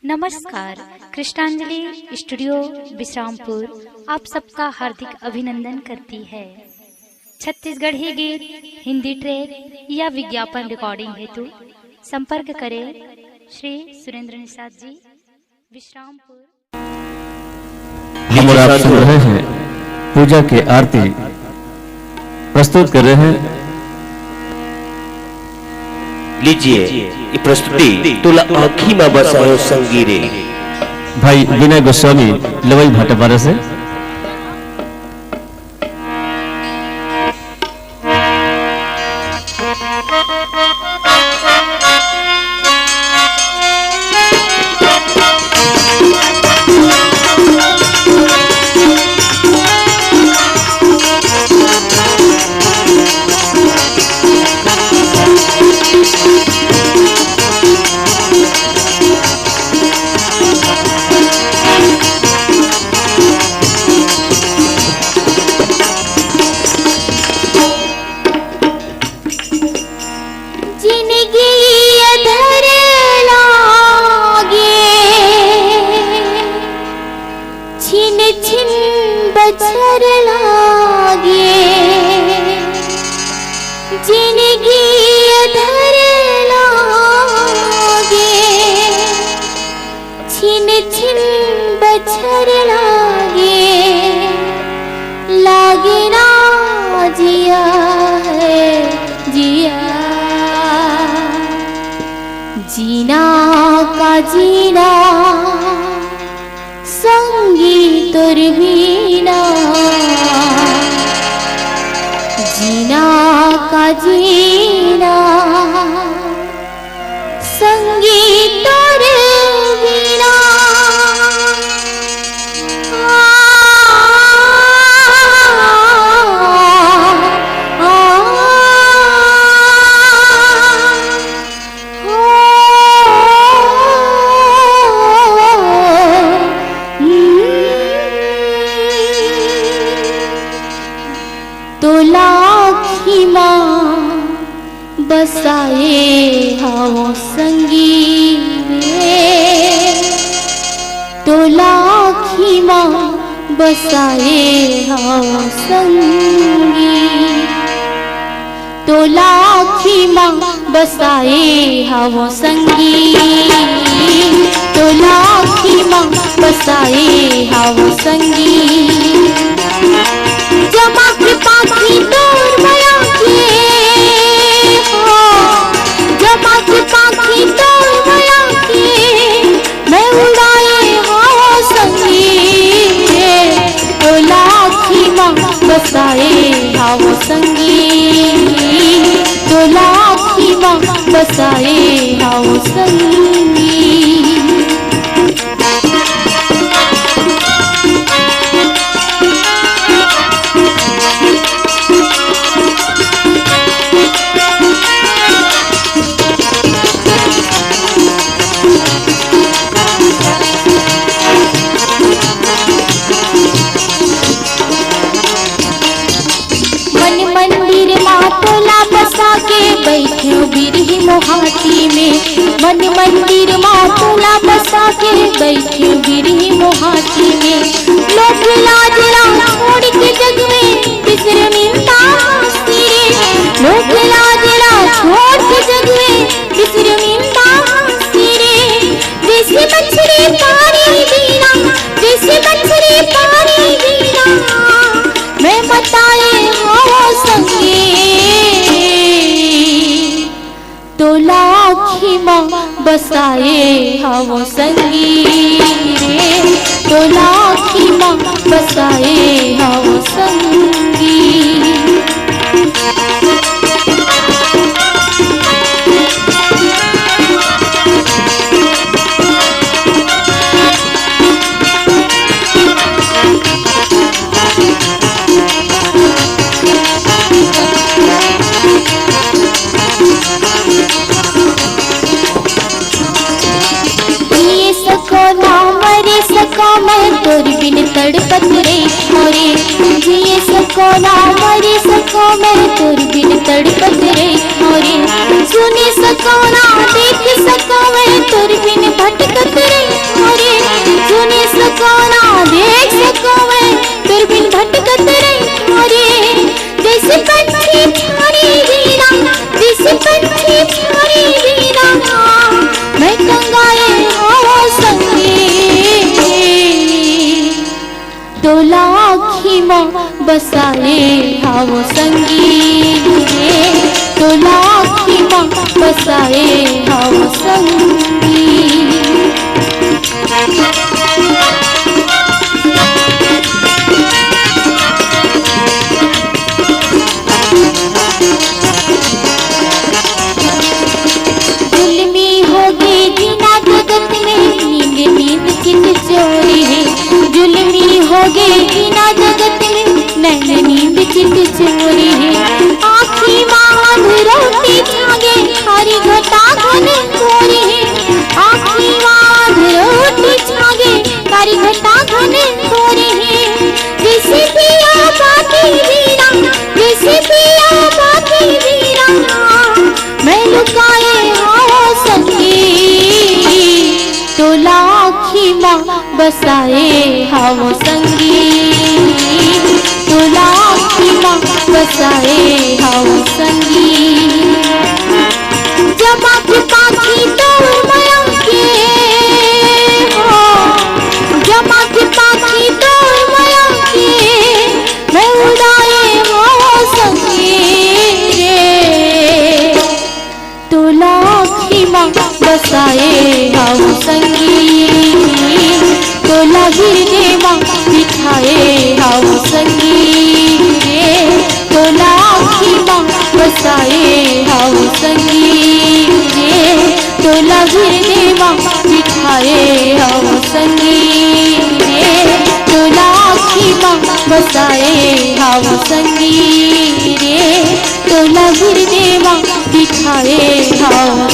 नमस्कार। कृष्णांजलि स्टूडियो विश्रामपुर आप सबका हार्दिक अभिनंदन करती है। छत्तीसगढ़ी गीत, हिंदी ट्रैक या विज्ञापन रिकॉर्डिंग हेतु संपर्क करें श्री सुरेंद्र निषाद जी, विश्रामपुर। हम और आप सुन रहे हैं पूजा की आरती प्रस्तुत कर रहे हैं। लीजिए ये प्रस्तुति तुला आँखी में बसायो संगीरे भाई विनय गोस्वामी लवई भाटापारा से। बछर लागे जिंदगी अधर लागे, छिन छिन बछर लागे, लागे ना जिया है जिया, जीना का जीना संगीत और बीना, जीना का जीना संगीत और बीना। बसाए हाओ संगी रे, तो लाखी माँ बसाए हाओ संगी, तो लाखी माँ बसाए हाओ संगी, तो लाखी माँ बसाए हाओ संगी। जमा कृपा की तोर बया के, जमा कृपा की तोर बया के, मैं उड़ाए हाओ संगी, तो लाखी माँ बसाए हाओ संगी, तो लाखी माँ बसाए हाओ संगी। बैठे बिरही मोहाटी में, मन मंदिर मातोला बसा के बैठे बिरही मोहाटी में, लोग लाज छोड़ के जग में बिसर निंदा हंसती रे, लोग लाज छोड़ के जग में बिसर निंदा हंसती रे। जैसे मछली पानी बीना, जैसे मछली पानी बीना, मैं बताए हाओ संगी, तो लाखी माँ बसाए हाओ संगी रे, तो लाखी माँ बसाए हाओ संगी। मैं तोर बिन तड़पत रे मोरे, जिए सको ना मरे सको, मैं तोर बिन तड़पत रे मोरे, सुनी सको ना देख सको, मैं तोर बिन भटकत रे बसाए हाओ संगी रे, तोला की माँ बसाए हाओ संगी। जुल्मी होगी जीना जगत में, नींद नींद चित चोरी है। जुल्मी होगी जीना जगत में, नैन नींद चित चोरी है। आँखी मांग रोटी छागे, हरी घटा घन घोरी है। आँखी मांग रोटी छागे, हरी घटा घन घोरी है। जैसे पिया बाकी वीरा, जैसे पिया बाकी वीरा, मैं लुकाए हाओ संगी, तोला की माँ बसाए हाओ संगी, तोला की माँ बसाए हाओ संगी। जमा के पाखी तोड़ माया के हो, जमा के पाखी तोड़ माया के, मैं उड़ाए हाओ संगी रे, तोला की माँ बसाए हाओ संगी, तोला गिरने माँ बिठाए हाओ संगी रे, तोला की माँ बसाए हाओ संगी रे, तोला गिरने माँ बिठाए हाओ संगी रे, तोला की माँ बसाए हाओ संगी रे, तोला गिरने माँ बिठाए हाओ